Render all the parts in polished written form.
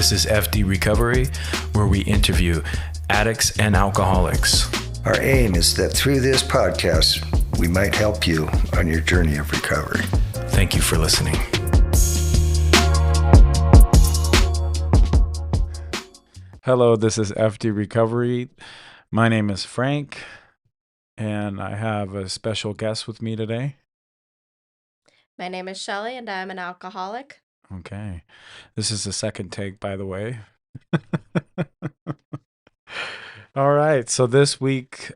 This is F.D.Recovery, where we interview addicts and alcoholics. Our aim is that through this podcast, we might help you on your journey of recovery. Thank you for listening. Hello, this is F.D.Recovery. My name is Frank, and I have a special guest with me today. My name is Shelly, and I'm an alcoholic. Okay. This is the second take, by the way. All right. So this week,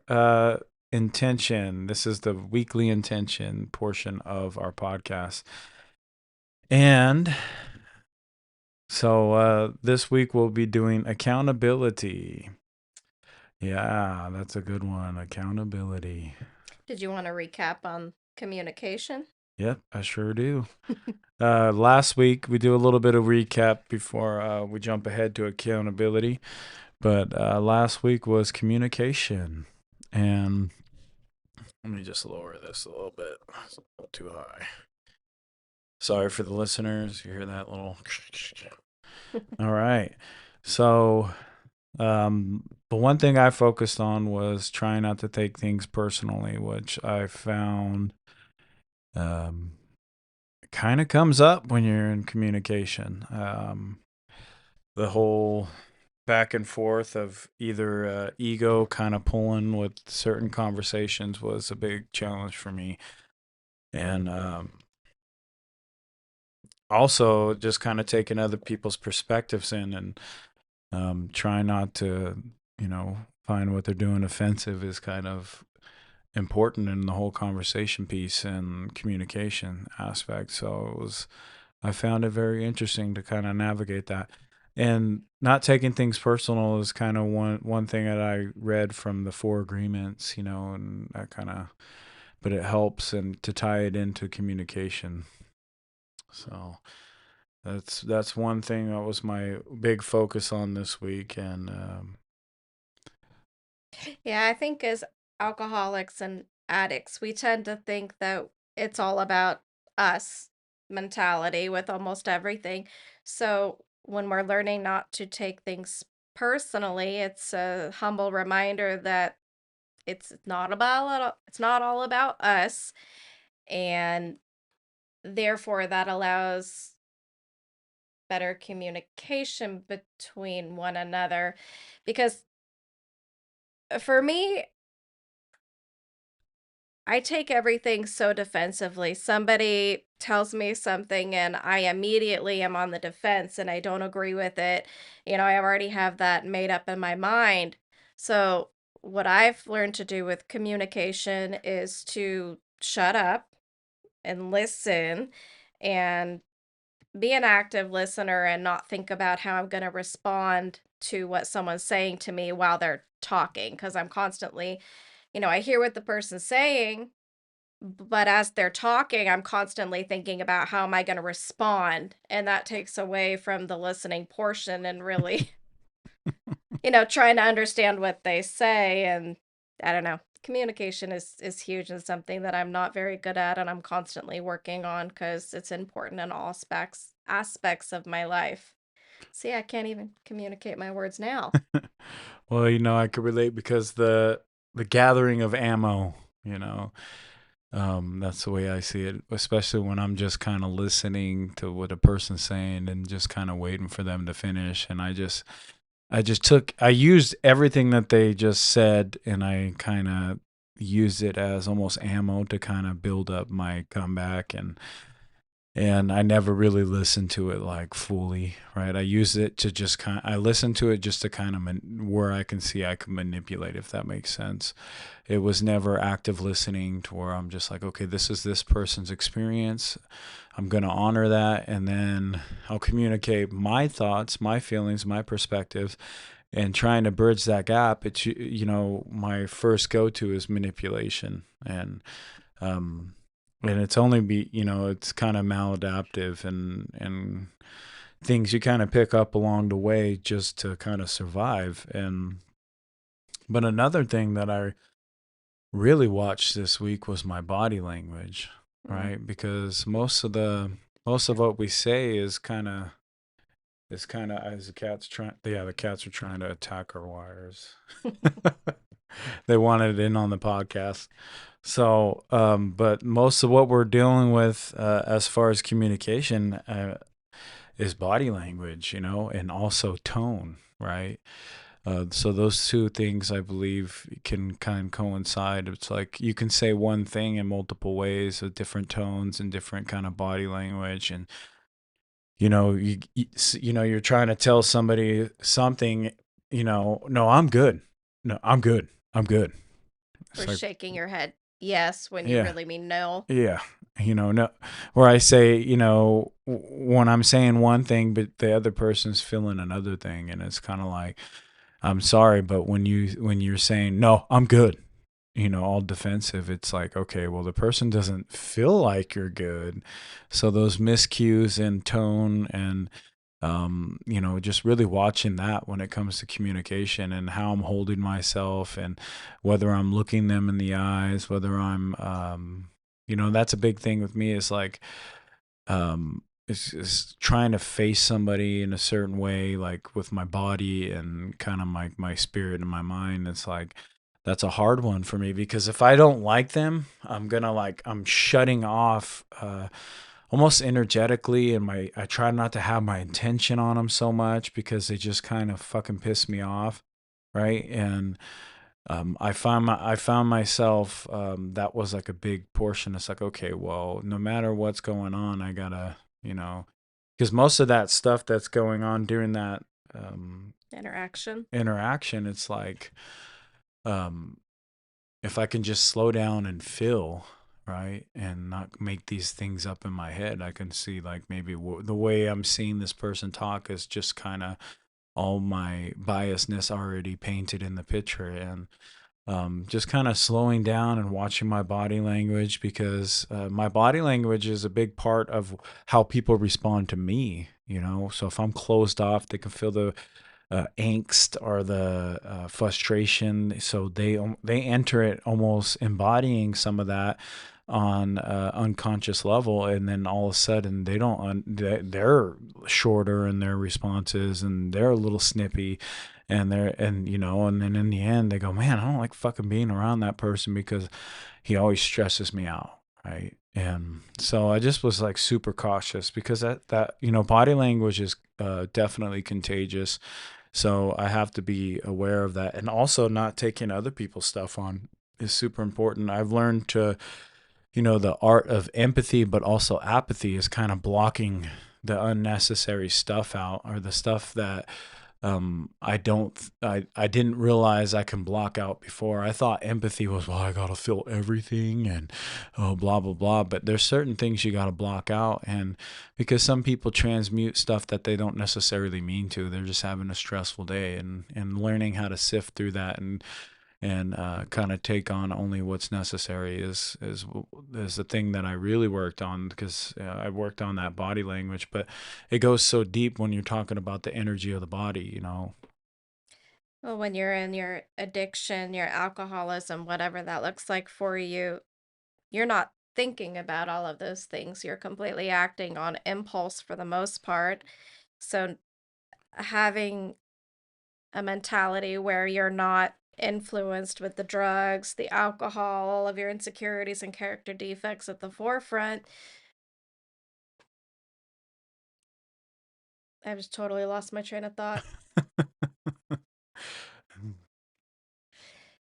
intention. This is the weekly intention portion of our podcast. And so this week we'll be doing accountability. Yeah, that's a good one. Accountability. Did you want to recap on communication? Yep, I sure do. Last week, we do a little bit of recap before we jump ahead to accountability. But last week was communication. And let me just lower this a little bit. It's a little too high. Sorry for the listeners. You hear that little... All right. So the one thing I focused on was trying not to take things personally, which I found... kind of comes up when you're in communication. The whole back and forth of either ego kind of pulling with certain conversations was a big challenge for me. And also just kind of taking other people's perspectives in and trying not to, find what they're doing offensive is kind of important in the whole conversation piece and communication aspect. So I found it very interesting to kind of navigate that. And not taking things personal is kind of one thing that I read from the 4 agreements, and that but it helps and to tie it into communication. So that's one thing that was my big focus on this week. And Yeah, I think as alcoholics and addicts, we tend to think that it's all about us mentality with almost everything. So when we're learning not to take things personally, it's a humble reminder that it's not all about us, and therefore that allows better communication between one another. Because for me, I take everything so defensively. Somebody tells me something and I immediately am on the defense and I don't agree with it. I already have that made up in my mind. So, what I've learned to do with communication is to shut up and listen and be an active listener and not think about how I'm going to respond to what someone's saying to me while they're talking, because I'm constantly, I hear what the person's saying, but as they're talking, I'm constantly thinking about how am I going to respond, and that takes away from the listening portion and really, trying to understand what they say. And I don't know, communication is huge and something that I'm not very good at, and I'm constantly working on because it's important in all aspects of my life. See, I can't even communicate my words now. well, I could relate because the gathering of ammo, that's the way I see it, especially when I'm just kind of listening to what a person's saying and just kind of waiting for them to finish. And I used everything that they just said, and I kind of used it as almost ammo to kind of build up my comeback. And I never really listened to it like fully, right? I used it to I listened to it just to kind of where I can see I can manipulate, if that makes sense. It was never active listening to where I'm just like, okay, this is this person's experience. I'm going to honor that. And then I'll communicate my thoughts, my feelings, my perspectives, and trying to bridge that gap. It's, my first go-to is manipulation. And it's only it's kind of maladaptive and things you kind of pick up along the way just to kind of survive. But another thing that I really watched this week was my body language, right? Because most of what we say is kind of It's kind of as the cats trying. Yeah, the cats are trying to attack our wires. They wanted it in on the podcast. So, but most of what we're dealing with as far as communication is body language, and also tone, right? So those two things, I believe, can kind of coincide. It's like you can say one thing in multiple ways with different tones and different kind of body language, and you're trying to tell somebody something, no, I'm good. No, I'm good. I'm good. It's Or like, shaking your head yes when you yeah, really mean no. yeah. No, where I say, when I'm saying one thing, but the other person's feeling another thing. And it's kind of like, I'm sorry, but when you're saying, no, I'm good, all defensive, it's like, okay, well, the person doesn't feel like you're good. So those miscues in tone and, just really watching that when it comes to communication and how I'm holding myself and whether I'm looking them in the eyes, whether I'm, that's a big thing with me is like, it's trying to face somebody in a certain way, like with my body and kind of my spirit and my mind. It's like, that's a hard one for me because if I don't like them, I'm shutting off, almost energetically, and I try not to have my intention on them so much because they just kind of fucking piss me off, right? And I found myself, that was like a big portion. It's like, okay, well, no matter what's going on, I gotta, because most of that stuff that's going on during that interaction, it's like, um, if I can just slow down and feel, right, and not make these things up in my head, I can see like maybe the way I'm seeing this person talk is just kind of all my biasness already painted in the picture. And just kind of slowing down and watching my body language because my body language is a big part of how people respond to me. So if I'm closed off, they can feel the angst or the frustration. So they enter it almost embodying some of that on unconscious level, and then all of a sudden they don't they're shorter in their responses and they're a little snippy, and and then in the end they go, man, I don't like fucking being around that person because he always stresses me out, right? And so I just was like super cautious because that body language is definitely contagious. So I have to be aware of that, and also not taking other people's stuff on is super important. I've learned to, the art of empathy, but also apathy is kind of blocking the unnecessary stuff out, or the stuff that I didn't realize I can block out before. I thought empathy was, well, I gotta feel everything and blah blah blah. But there's certain things you gotta block out, and because some people transmute stuff that they don't necessarily mean to. They're just having a stressful day, and learning how to sift through that and kind of take on only what's necessary is the thing that I really worked on, because I worked on that body language. But it goes so deep when you're talking about the energy of the body. Well, when you're in your addiction, your alcoholism, whatever that looks like for you, you're not thinking about all of those things. You're completely acting on impulse for the most part. So having a mentality where you're not influenced with the drugs, the alcohol, all of your insecurities and character defects at the forefront. I just totally lost my train of thought.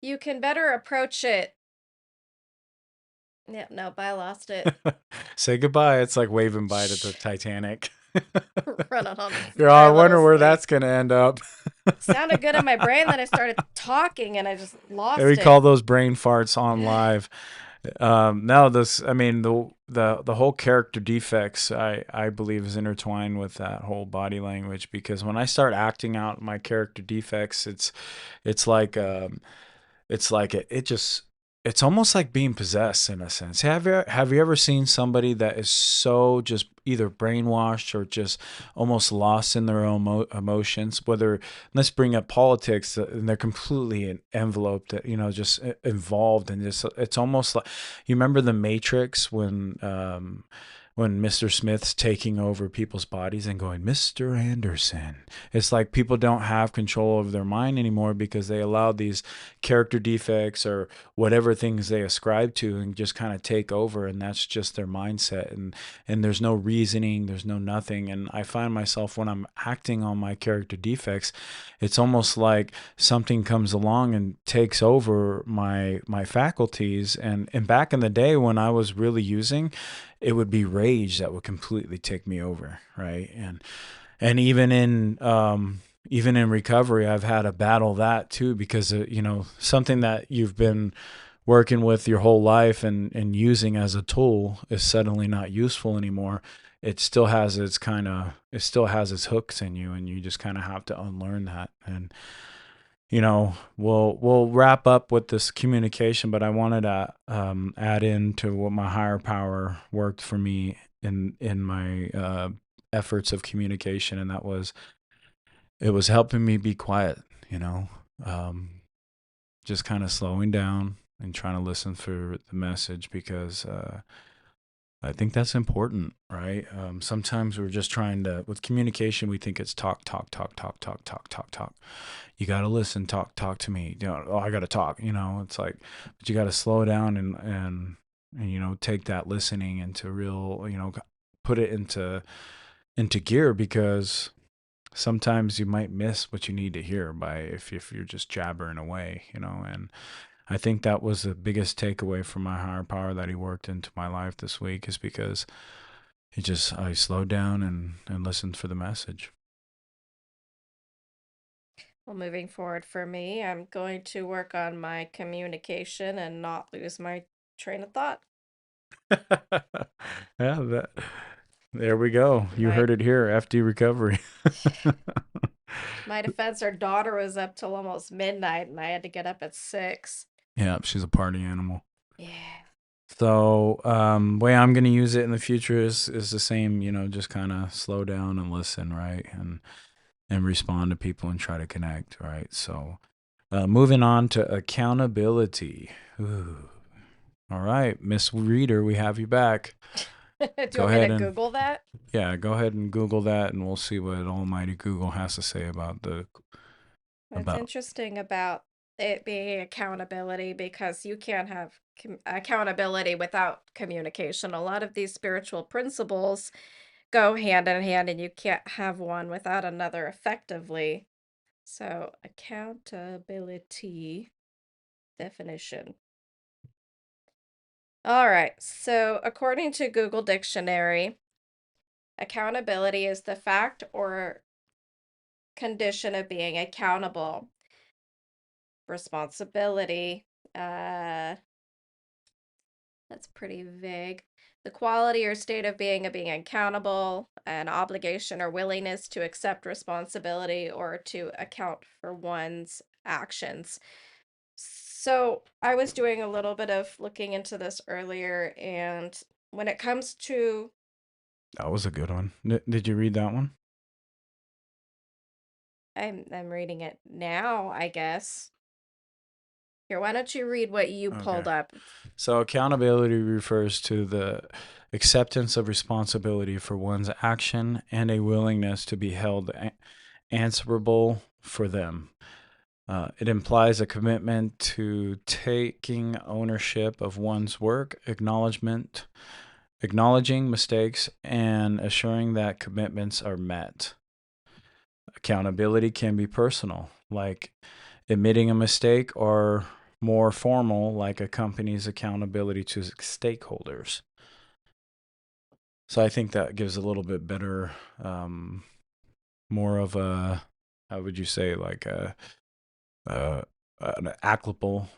You can better approach it. Yeah, nope, I lost it. Say goodbye. It's like waving bye to the Titanic. Running on I my wonder little where sleep. that's gonna end up. Sounded good in my brain, then I started talking and I just lost We it. call those brain farts on live. No, I mean, the whole character defects, I believe, is intertwined with that whole body language, because when I start acting out my character defects, it's like, it just, it's almost like being possessed in a sense. Have you ever seen somebody that is so just either brainwashed or just almost lost in their own emotions? Whether, let's bring up politics, and they're completely enveloped, just involved in this. It's almost like, you remember the Matrix when when Mr. Smith's taking over people's bodies and going, Mr. Anderson. It's like people don't have control of their mind anymore because they allowed these character defects or whatever things they ascribe to and just kind of take over, and that's just their mindset. And there's no reasoning, there's no nothing. And I find myself when I'm acting on my character defects, it's almost like something comes along and takes over my faculties. And back in the day when I was really using, it would be rage that would completely take me over, right? And even in recovery, I've had to battle that too, because something that you've been working with your whole life and using as a tool is suddenly not useful anymore. It still has its hooks in you, and you just kind of have to unlearn that. And we'll wrap up with this communication, but I wanted to add into what my higher power worked for me in my efforts of communication, and it was helping me be quiet, just kind of slowing down and trying to listen for the message, because I think that's important, right? Sometimes we're just with communication, we think it's talk, talk, talk, talk, talk, talk, talk, talk. You got to listen, talk to me. I got to talk, it's like, but you got to slow down and take that listening into real, put it into gear, because sometimes you might miss what you need to hear if you're just jabbering away, and I think that was the biggest takeaway from my higher power that he worked into my life this week, is because I slowed down and listened for the message. Well, moving forward for me, I'm going to work on my communication and not lose my train of thought. Yeah, there we go. You My heard it here, F.D.Recovery. my defense, our daughter was up till almost midnight, and I had to get up at 6. Yeah, she's a party animal. Yeah. So, way I'm going to use it in the future is the same, just kind of slow down and listen, right? And respond to people and try to connect, right? So, moving on to accountability. Ooh. All right, Miss Reader, we have you back. Do you want me to Google that? Yeah, go ahead and Google that, and we'll see what almighty Google has to say about It's interesting about it being accountability, because you can't have accountability without communication. A lot of these spiritual principles go hand in hand, and you can't have one without another effectively. So, accountability definition. All right. So, according to Google Dictionary, accountability is the fact or condition of being accountable. Responsibility. That's pretty vague. The quality or state of being accountable, an obligation or willingness to accept responsibility or to account for one's actions. So I was doing a little bit of looking into this earlier, and when it comes to, That was a good one. Did you read that one? I'm reading it now, I guess. Here, why don't you read what you pulled up? So accountability refers to the acceptance of responsibility for one's action and a willingness to be held answerable for them. It implies a commitment to taking ownership of one's work, acknowledging mistakes, and assuring that commitments are met. Accountability can be personal, like admitting a mistake, or more formal, like a company's accountability to stakeholders. So I think that gives a little bit better, more of a, how would you say, like an applicable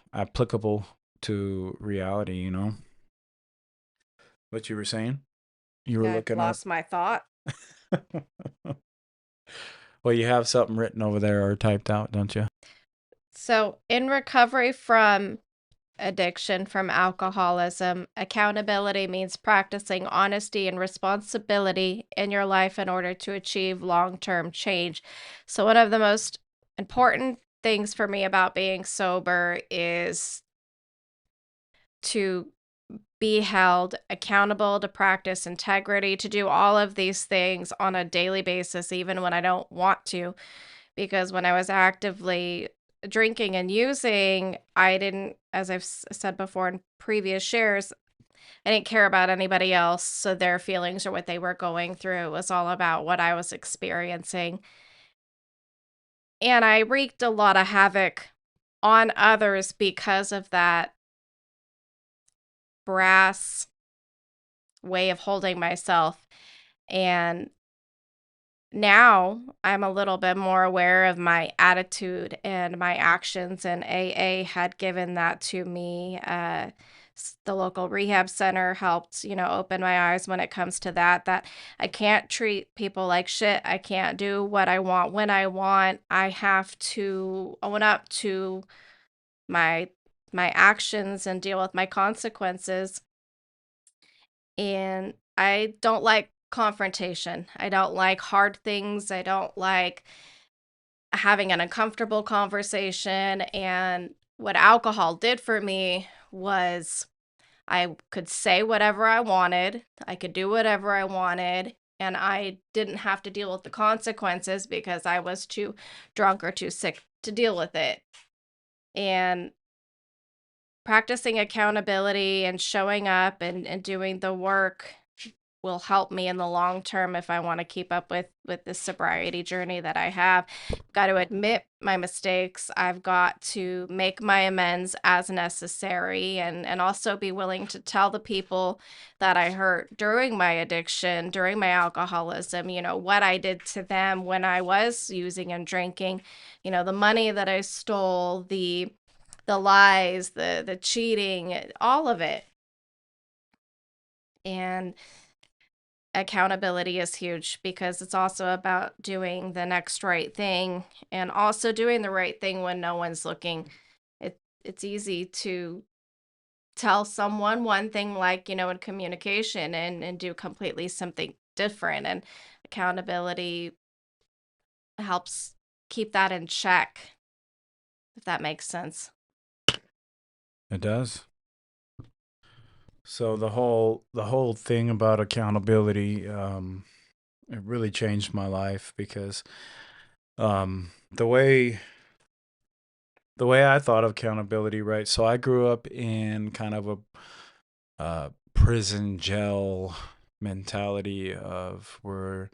to reality, What you were saying? You were I've looking lost my thought. Well, you have something written over there or typed out, don't you? So, in recovery from addiction, from alcoholism, accountability means practicing honesty and responsibility in your life in order to achieve long-term change. So, one of the most important things for me about being sober is to be held accountable, to practice integrity, to do all of these things on a daily basis, even when I don't want to. Because when I was actively drinking and using, I didn't, as I've said before in previous shares, I didn't care about anybody else. So their feelings or what they were going through. It was all about what I was experiencing. And I wreaked a lot of havoc on others because of that brass way of holding myself. And now I'm a little bit more aware of my attitude and my actions, and AA had given that to me. The local rehab center helped, open my eyes when it comes to that I can't treat people like shit. I can't do what I want when I want. I have to own up to my my actions and deal with my consequences. And I don't like confrontation. I don't like hard things. I don't like having an uncomfortable conversation. And what alcohol did for me was I could say whatever I wanted, I could do whatever I wanted, and I didn't have to deal with the consequences because I was too drunk or too sick to deal with it. And practicing accountability and showing up and doing the work will help me in the long term if I want to keep up with this sobriety journey that I have. Got to admit my mistakes. I've got to make my amends as necessary, and also be willing to tell the people that I hurt during my addiction, during my alcoholism, what I did to them when I was using and drinking, the money that I stole, the lies, the cheating, all of it. And accountability is huge because it's also about doing the next right thing, and also doing the right thing when no one's looking. It's easy to tell someone one thing, like, in communication, and do completely something different. And accountability helps keep that in check, if that makes sense. It does. So the whole thing about accountability, it really changed my life because the way I thought of accountability, right? So I grew up in kind of a prison jail mentality of where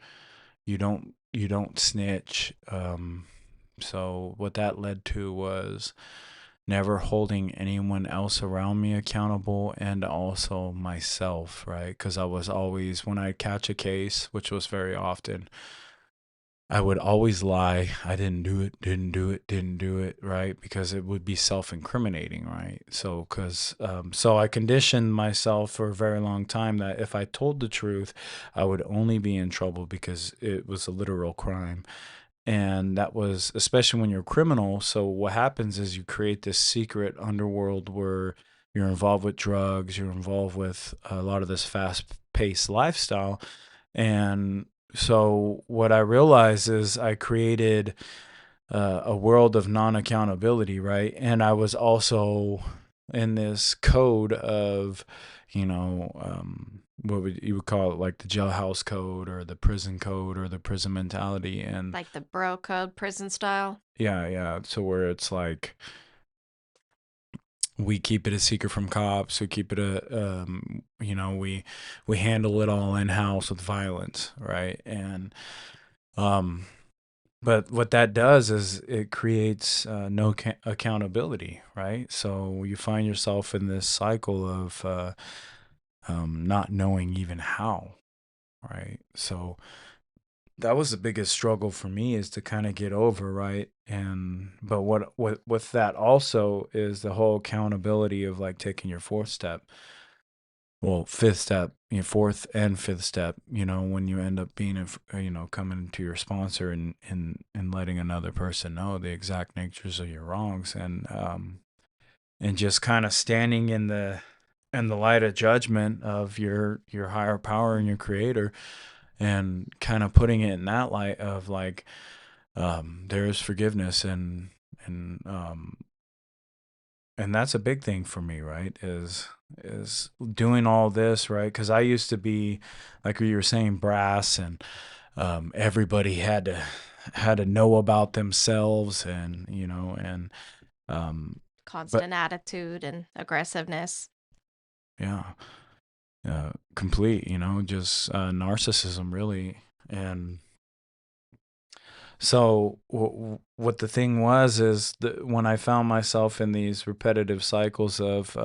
you don't snitch. So what that led to was never holding anyone else around me accountable, and also myself, right? Because I was always, when I catch a case, which was very often, I would always lie. I didn't do it, didn't do it, right? Because it would be self-incriminating, right? So I conditioned myself for a very long time that if I told the truth, I would only be in trouble because it was a literal crime. And that was, especially when you're a criminal. So what happens is you create this secret underworld where you're involved with drugs, you're involved with a lot of this fast-paced lifestyle. And so what I realized is I created a world of non-accountability, right? And I was also in this code of, what you would call it, like the jailhouse code or the prison code or the prison mentality. And Like the bro code, prison style. yeah. So where it's like, we keep it a secret from cops. We keep it we handle it all in house with violence, right? And but what that does is it creates no accountability, right? So you find yourself in this cycle of not knowing even how, right? So that was the biggest struggle for me, is to kind of get over, right? And but what with that also is the whole accountability of like taking your fourth step, well, fifth step, fourth and fifth step, when you end up being coming to your sponsor and letting another person know the exact natures of your wrongs, and just kind of standing in the light of judgment of your higher power and your creator, and kind of putting it in that light of like, there is forgiveness, and and that's a big thing for me, right? Is doing all this, right? Because I used to be, like you were saying, brass, and everybody had to know about themselves, and um, but Constant attitude and aggressiveness. yeah, complete, just narcissism, really. And so what the thing was is that when I found myself in these repetitive cycles of,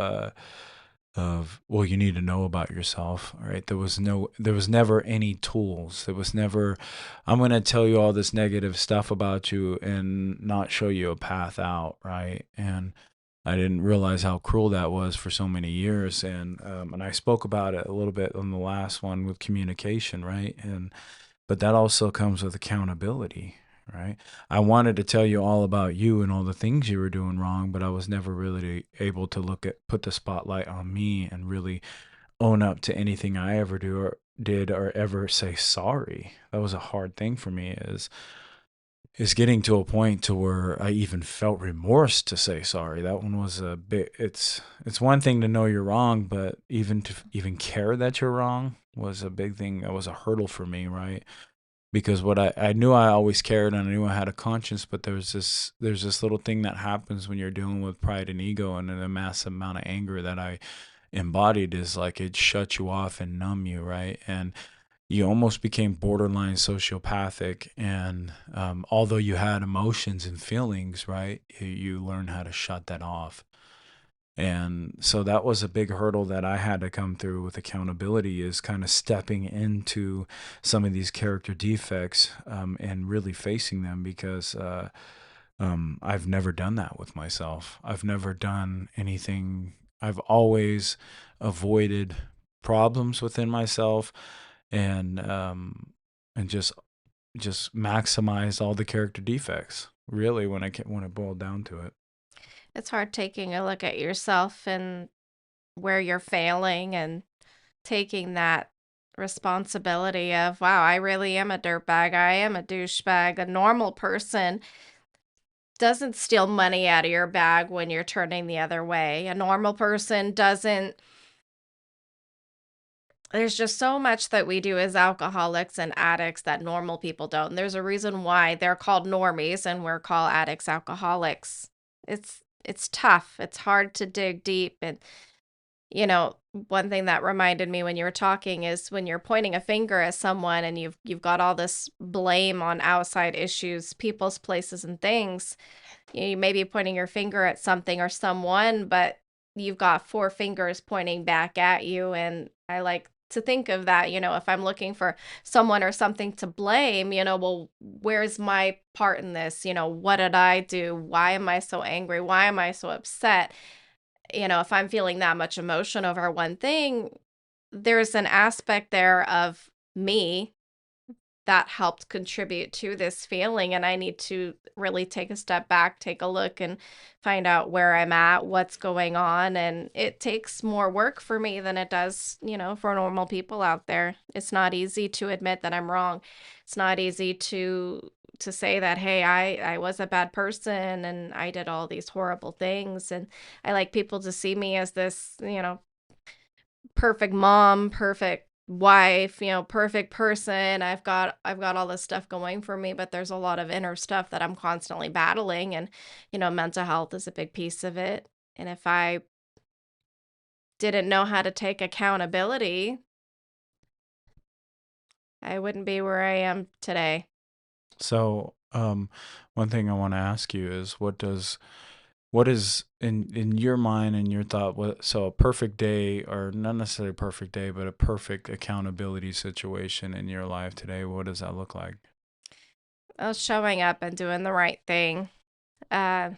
well, you need to know about yourself, right? There was never any tools. There was never, I'm going to tell you all this negative stuff about you and not show you a path out, right? And I didn't realize how cruel that was for so many years. And I spoke about it a little bit on the last one with communication, right? But that also comes with accountability, right? I wanted to tell you all about you and all the things you were doing wrong, but I was never really able to put the spotlight on me and really own up to anything I ever did or ever say sorry. That was a hard thing for me, is getting to a point to where I even felt remorse to say sorry. That one was a bit, it's one thing to know you're wrong, but even to even care that you're wrong was a big thing. That was a hurdle for me, right? Because what I knew, I always cared, and I knew I had a conscience, but there's this little thing that happens when you're dealing with pride and ego and a massive amount of anger that I embodied, is like it shuts you off and numb you, right? And you almost became borderline sociopathic. And although you had emotions and feelings, right, you learn how to shut that off. And so that was a big hurdle that I had to come through with accountability, is kind of stepping into some of these character defects, and really facing them, because I've never done that with myself. I've never done anything. I've always avoided problems within myself, and just maximize all the character defects. Really, when it boiled down to it. It's hard taking a look at yourself and where you're failing and taking that responsibility of, wow, I really am a dirtbag. I am a douchebag. A normal person doesn't steal money out of your bag when you're turning the other way. A normal person doesn't. There's just so much that we do as alcoholics and addicts that normal people don't. And there's a reason why they're called normies and we're called addicts, alcoholics. It's tough. It's hard to dig deep. And one thing that reminded me when you were talking is when you're pointing a finger at someone and you've got all this blame on outside issues, people's places and things. You may be pointing your finger at something or someone, but you've got four fingers pointing back at you. And I like to think of that, if I'm looking for someone or something to blame, well, where's my part in this? What did I do? Why am I so angry? Why am I so upset? If I'm feeling that much emotion over one thing, there's an aspect there of me that helped contribute to this feeling. And I need to really take a step back, take a look, and find out where I'm at, what's going on. And it takes more work for me than it does, for normal people out there. It's not easy to admit that I'm wrong. It's not easy to say that, hey, I was a bad person and I did all these horrible things. And I like people to see me as this, perfect mom, perfect wife, perfect person. I've got all this stuff going for me, but there's a lot of inner stuff that I'm constantly battling. And mental health is a big piece of it. And if I didn't know how to take accountability, I wouldn't be where I am today. So, one thing I want to ask you is, what is in your mind and your thought, so a perfect day, or not necessarily a perfect day, but a perfect accountability situation in your life today, what does that look like? Showing up and doing the right thing. I'm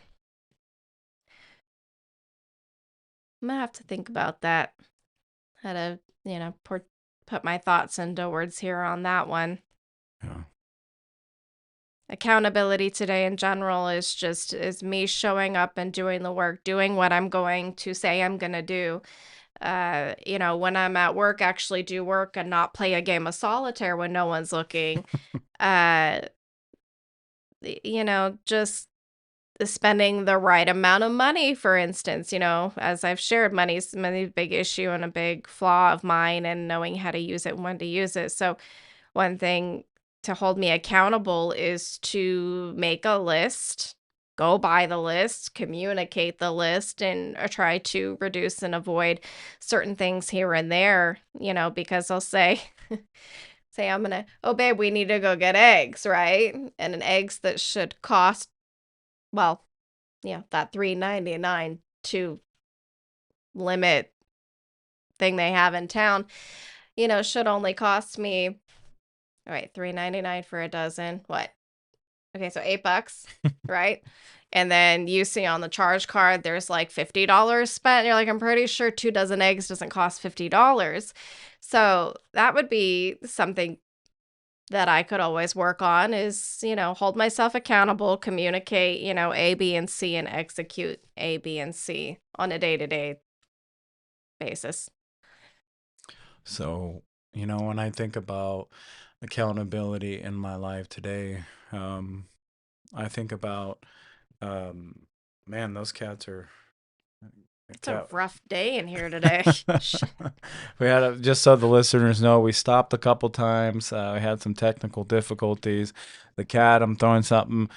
gonna have to think about that. How to, put my thoughts into words here on that one. Yeah. Accountability today in general is me showing up and doing the work, doing what I'm going to say I'm going to do. When I'm at work, actually do work and not play a game of solitaire when no one's looking. uh just spending the right amount of money, for instance. As I've shared, money's a big issue and a big flaw of mine, and knowing how to use it and when to use it. So one thing to hold me accountable is to make a list, go by the list, communicate the list, and try to reduce and avoid certain things here and there, because I'll say I'm gonna, oh babe, we need to go get eggs, right? And an eggs that should cost, well, that $3.99 to limit thing they have in town, should only cost me, all right, $3.99 for a dozen. What? Okay, so $8, right? And then you see on the charge card, there's like $50 spent. You're like, I'm pretty sure 2 dozen eggs doesn't cost $50. So that would be something that I could always work on is, hold myself accountable, communicate, A, B, and C, and execute A, B, and C on a day-to-day basis. So, when I think about accountability in my life today, I think about, man, those cats are. It's a rough day in here today. We had just so the listeners know, we stopped a couple times. We had some technical difficulties. The cat, I'm throwing something,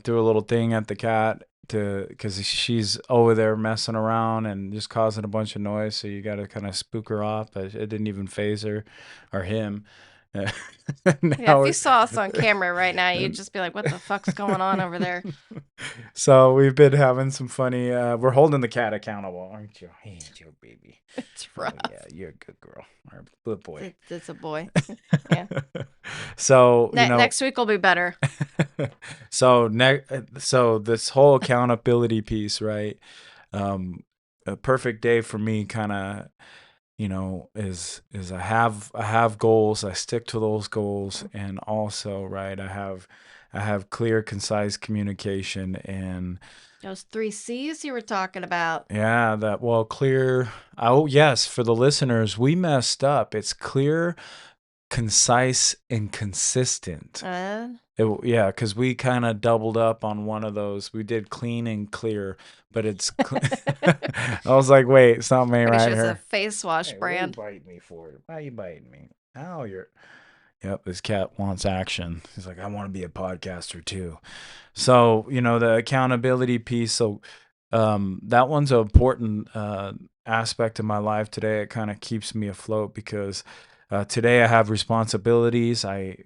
threw a little thing at the cat because she's over there messing around and just causing a bunch of noise. So you got to kind of spook her off. But it didn't even phase her or him. Yeah, if you saw us on camera right now, you'd just be like, what the fuck's going on over there? So we've been having some funny, we're holding the cat accountable, aren't you? Hey, your baby. It's rough. Oh, yeah, you're a good girl. Or good boy. It's a boy. Yeah. So, next week will be better. So this whole accountability piece, right? A perfect day for me kind of, is I have goals, I stick to those goals, and also, right, I have clear, concise communication and those 3 C's you were talking about. Yeah, clear. Oh, yes, for the listeners, we messed up. It's clear, concise, and consistent. Yeah, because we kind of doubled up on one of those. We did clean and clear, but it's. I was like, wait, something ain't right here. It's a face wash brand. Why you biting me for it? Why are you biting me? Ow, Yep, this cat wants action. He's like, I want to be a podcaster too. So, the accountability piece. So, that one's an important aspect of my life today. It kind of keeps me afloat because today I have responsibilities. I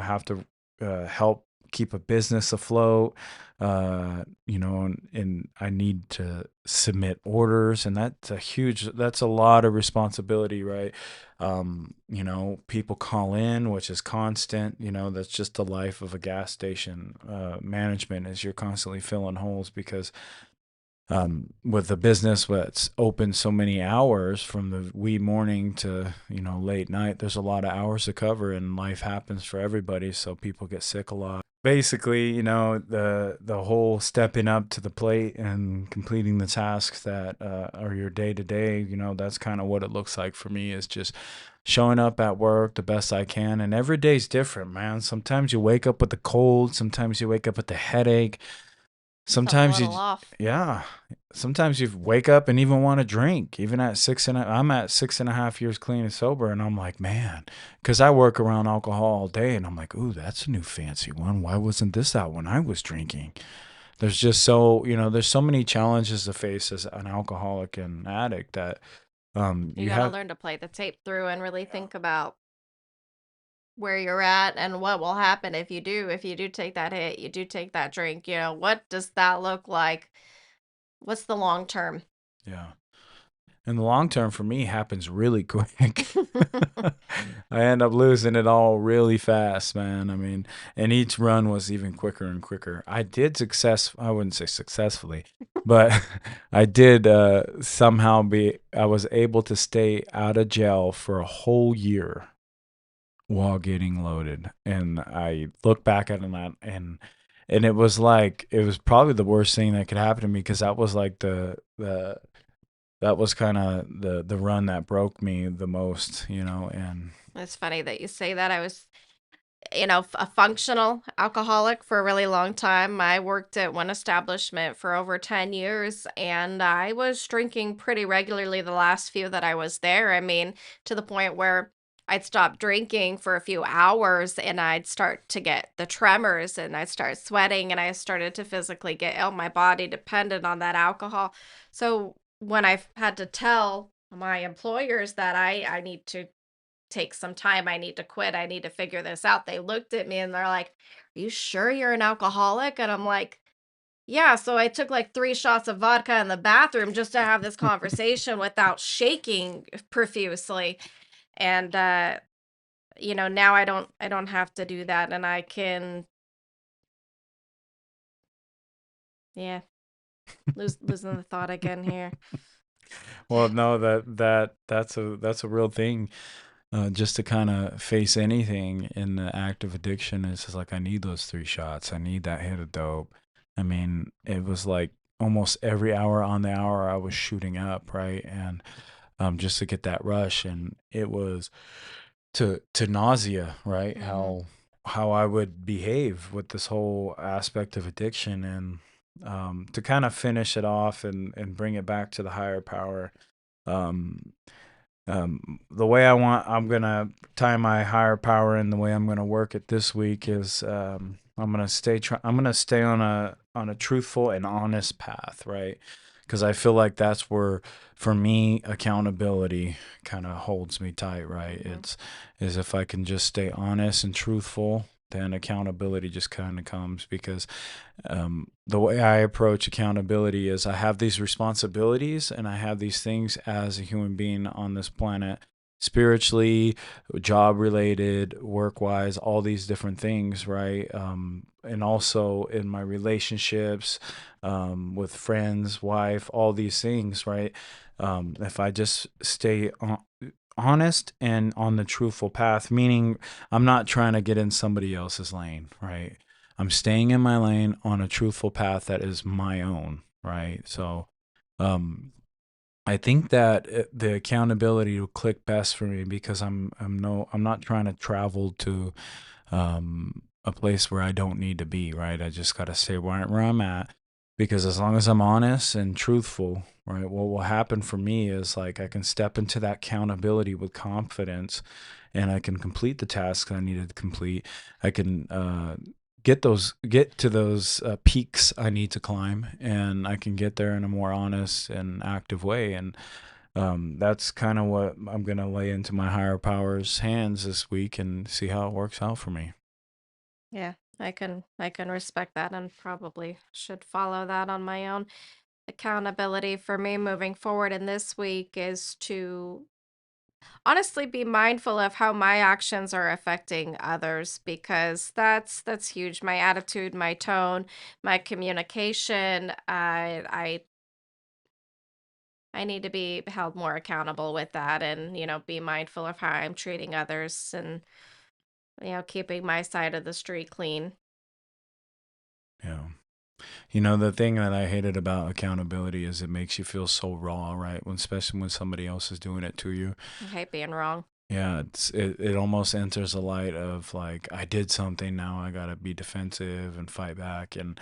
have to help keep a business afloat, and I need to submit orders, and that's a lot of responsibility, right? People call in, which is constant, that's just the life of a gas station management, is you're constantly filling holes because with a business that's open so many hours from the wee morning to late night, there's a lot of hours to cover, and life happens for everybody, so people get sick a lot. Basically, the whole stepping up to the plate and completing the tasks that are your day to day, that's kind of what it looks like for me, is just showing up at work the best I can. And every day's different, man. Sometimes you wake up with a cold, sometimes you wake up with a headache. Sometimes sometimes you wake up and even want to drink, even at I'm at 6.5 years clean and sober. And I'm like, man, cause I work around alcohol all day, and I'm like, ooh, that's a new fancy one. Why wasn't this out when I was drinking? There's just there's so many challenges to face as an alcoholic and addict that, you gotta learn to play the tape through and really think about where you're at and what will happen if you do take that hit, you do take that drink, what does that look like? What's the long term? Yeah. And the long term for me happens really quick. I end up losing it all really fast, man. I mean, and each run was even quicker and quicker. I wouldn't say successfully, but I did somehow I was able to stay out of jail for a whole year while getting loaded. And I look back at that, and it was probably the worst thing that could happen to me, because that was like that was kind of the run that broke me the most, and it's funny that you say that. a functional alcoholic for a really long time. I worked at one establishment for over 10 years, and I was drinking pretty regularly the last few that I was there. I mean, to the point where I'd stop drinking for a few hours and I'd start to get the tremors and I'd start sweating and I started to physically get ill. My body depended on that alcohol. So when I've had to tell my employers that I need to take some time. I need to quit. I need to figure this out. They looked at me and they're like, "Are you sure you're an alcoholic?" And I'm like, "Yeah." So I took like 3 shots of vodka in the bathroom just to have this conversation without shaking profusely. And now I don't have to do that and I can, yeah, losing the thought again here. Well, no, that's a real thing. Just to kind of face anything in the act of addiction, it's just like I need those 3 shots. I need that hit of dope. I mean, it was like almost every hour on the hour I was shooting up, right? And just to get that rush, and it was to nausea, right? Hmm. How I would behave with this whole aspect of addiction, and to kind of finish it off and bring it back to the higher power. Um, the way I'm gonna tie my higher power in, the way I'm gonna work it this week is I'm gonna stay on a truthful and honest path, right? Because I feel like that's where, for me, accountability kind of holds me tight, right? Hmm. It's is if I can just stay honest and truthful, then accountability just kind of comes. Because the way I approach accountability is I have these responsibilities and I have these things as a human being on this planet, spiritually, job related, work wise, all these different things, right? And also in my relationships, with friends, wife, all these things, right? If I just stay honest and on the truthful path, meaning I'm not trying to get in somebody else's lane, right? I'm staying in my lane on a truthful path that is my own, right? So, um, I think that the accountability will click best for me because I'm not trying to travel to a place where I don't need to be, right? I just got to stay where I'm at, because as long as I'm honest and truthful, right, what will happen for me is like I can step into that accountability with confidence, and I can complete the tasks I needed to complete. I can get to those peaks I need to climb, and I can get there in a more honest and active way. And that's kind of what I'm gonna lay into my higher powers' hands this week and see how it works out for me. Yeah, I can respect that and probably should follow that on my own. Accountability for me moving forward in this week is to honestly be mindful of how my actions are affecting others, because that's huge. My attitude, my tone, my communication, I need to be held more accountable with that, and be mindful of how I'm treating others, and keeping my side of the street clean. Yeah. You know, the thing that I hated about accountability is it makes you feel so raw, right? When, especially when somebody else is doing it to you. I hate being wrong. Yeah, it almost enters a light of like I did something, now I gotta be defensive and fight back. And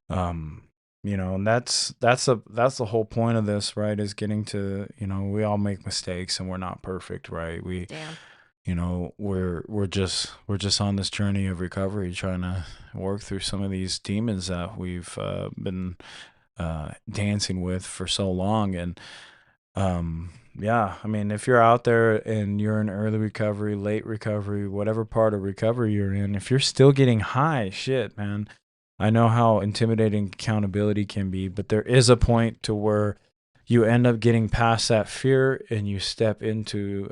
um and that's the whole point of this, right? Is getting to, we all make mistakes and we're not perfect, right? Damn. We're just on this journey of recovery, trying to work through some of these demons that we've been dancing with for so long. And yeah, I mean, if you're out there and you're in early recovery, late recovery, whatever part of recovery you're in, if you're still getting high, shit, man, I know how intimidating accountability can be, but there is a point to where you end up getting past that fear and you step into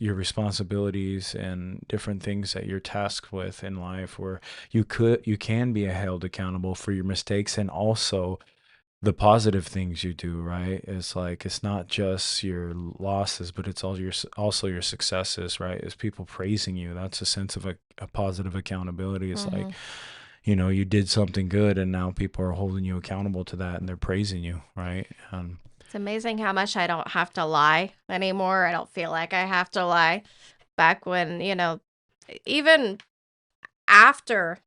your responsibilities and different things that you're tasked with in life, where you can be held accountable for your mistakes and also the positive things you do, right? It's like it's not just your losses, but it's also your successes, right? It's people praising you. That's a sense of a positive accountability. It's like, Hmm. you did something good and now people are holding you accountable to that and they're praising you, right? It's amazing how much I don't have to lie anymore. I don't feel like I have to lie. Back when, even after,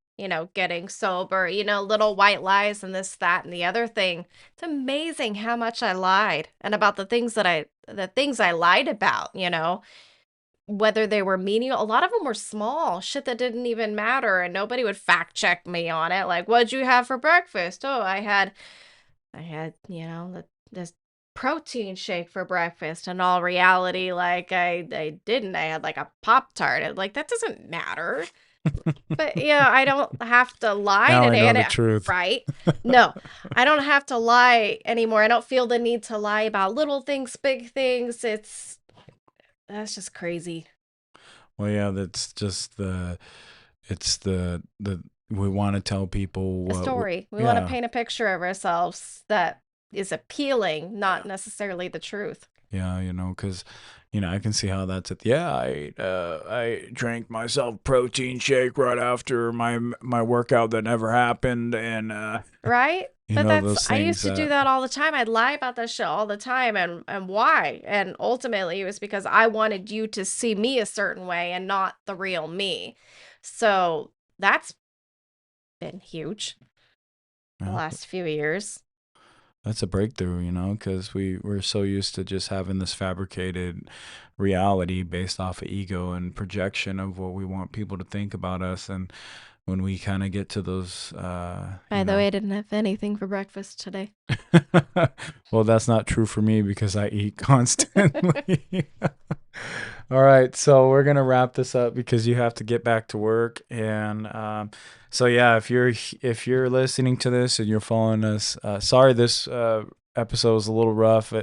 getting sober, little white lies and this, that, and the other thing. It's amazing how much I lied and about the things I lied about, whether they were meaning, a lot of them were small shit that didn't even matter. And nobody would fact check me on it. Like, what'd you have for breakfast? Oh, I had, this protein shake for breakfast. In all reality, like I didn't. I had like a Pop-Tart. Like, that doesn't matter. But yeah, I don't have to lie Now I today. know the truth. Right? No, I don't have to lie anymore. I don't feel the need to lie about little things, big things. That's just crazy. Well, yeah, that's just we want to tell people A what, story. We want to yeah. paint a picture of ourselves that is appealing, not necessarily the truth. Yeah, because I can see how that's it. Yeah, I drank myself protein shake right after my workout that never happened, and Right? But those I used things to do that all the time. I'd lie about that shit all the time, and why? And ultimately it was because I wanted you to see me a certain way and not the real me. So that's been huge the yeah, last few years. that's a breakthrough, because we're so used to just having this fabricated reality based off of ego and projection of what we want people to think about us. And when we kind of get to those, By the way, I didn't have anything for breakfast today. Well, that's not true for me because I eat constantly. All right, so we're gonna wrap this up because you have to get back to work. And so yeah, if you're listening to this and you're following us, sorry this episode was a little rough.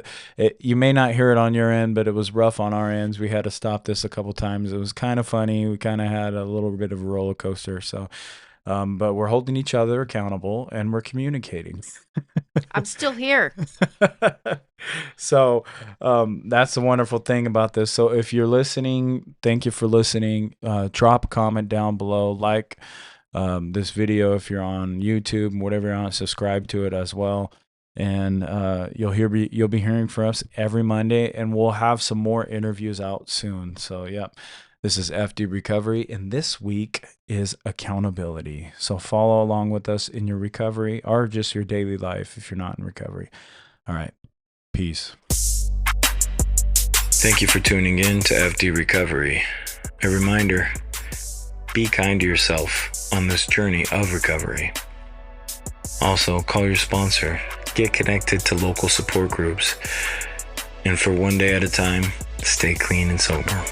You may not hear it on your end, but it was rough on our ends. We had to stop this a couple times. It was kind of funny. We kind of had a little bit of a roller coaster. So, but we're holding each other accountable and we're communicating. I'm still here. So that's the wonderful thing about this. So if you're listening, thank you for listening. Drop a comment down below, like this video if you're on YouTube and whatever you're on, subscribe to it as well. And you'll be hearing from us every Monday, and we'll have some more interviews out soon. So yep. This is F.D.Recovery, and this week is accountability. So follow along with us in your recovery or just your daily life if you're not in recovery. All right. Peace. Thank you for tuning in to FD Recovery. A reminder, be kind to yourself on this journey of recovery. Also, call your sponsor, get connected to local support groups, and for one day at a time, stay clean and sober.